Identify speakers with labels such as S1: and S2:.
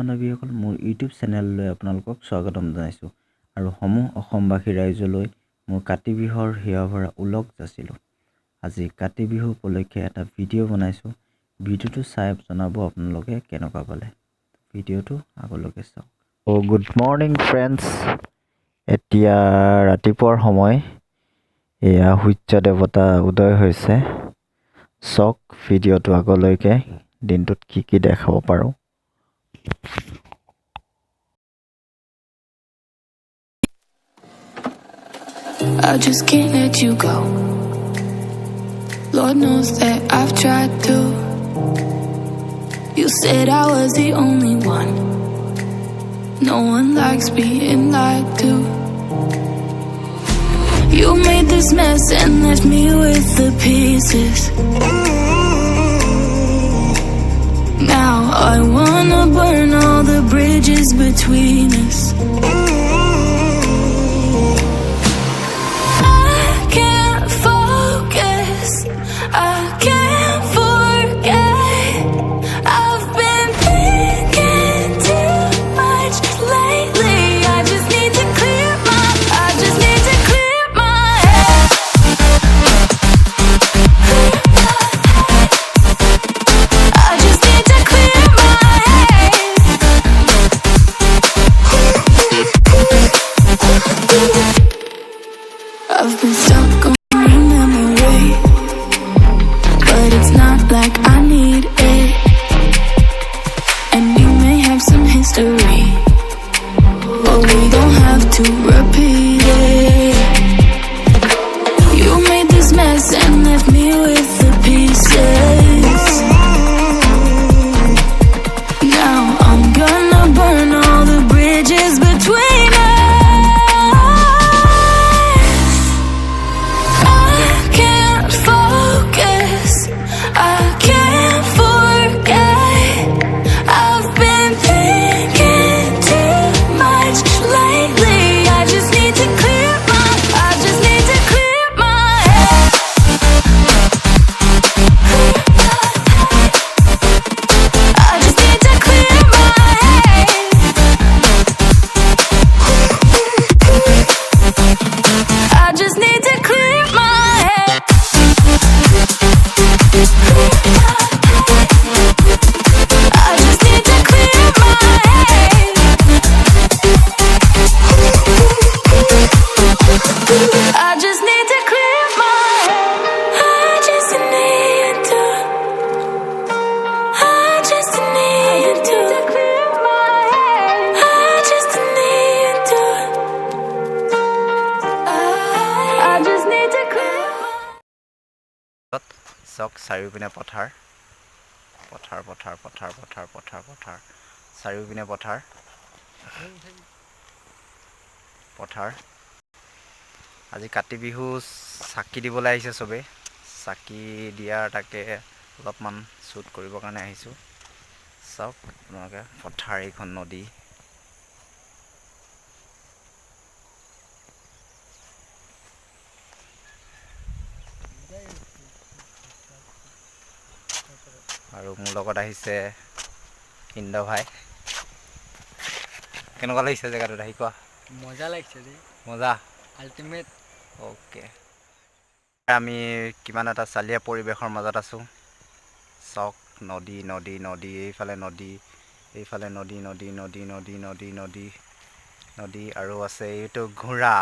S1: মহানবীসকল মোৰ ইউটিউব চেনেললৈ আপোনালোকক স্বাগতম জনাইছোঁ আৰু সমূহ অসমবাসী ৰাইজলৈ মোৰ কাতি বিহুৰ হিয়াভৰা উলগ যাচিলোঁ। আজি কাতি বিহু উপলক্ষে এটা ভিডিঅ' বনাইছোঁ। ভিডিঅ'টো চাই জনাব আপোনালোকে কেনেকুৱা পালে। ভিডিঅ'টো আগলৈকে চাওক। Good morning friends. এতিয়া ৰাতিপুৱাৰ সময়। এয়া সূৰ্য দেৱতা উদয় হৈছে। চাওক ভিডিঅ'টো আগলৈকে দিনটোত কি দেখাব পাৰোঁ।
S2: I just can't let you go. Lord knows that I've tried to. You said I was the only one. No one likes being lied to. You made this mess and left me with the pieces. Now I wanna burn all the bridges between us. I've been stuck on your memory, but it's not like I need it. And you may have some history, but we don't have to repeat it. You made this mess and left me with the pieces. Now I'm gonna burn all the bridges between us.
S1: চাওক চাৰিওপিনে পথাৰ পথাৰ পথাৰ পথাৰ পথাৰ পথাৰ পথাৰ চাৰিওপিনে পথাৰ পথাৰ। আজি কাতি বিহু চাকি দিবলৈ আহিছে চবেই। চাকি দিয়াৰ তাকে অলপমান শ্বুট কৰিবৰ কাৰণে আহিছোঁ। চাওক আপোনালোকে পথাৰ, এইখন নদী। আৰু মোৰ লগত আহিছে ইন্দ্ৰ ভাই। কেনেকুৱা লাগিছে জেগাটোত আহি কোৱা?
S3: মজা লাগিছে দেই,
S1: মজা
S3: আল্টিমেট।
S1: অ'কে, আমি কিমান এটা চালিয়া পৰিৱেশৰ মাজত আছোঁ। চাওক নদী নদী নদী, এইফালে নদী, এইফালে নদী নদী নদী নদী নদী নদী নদী, আৰু আছে এইটো ঘোঁৰা।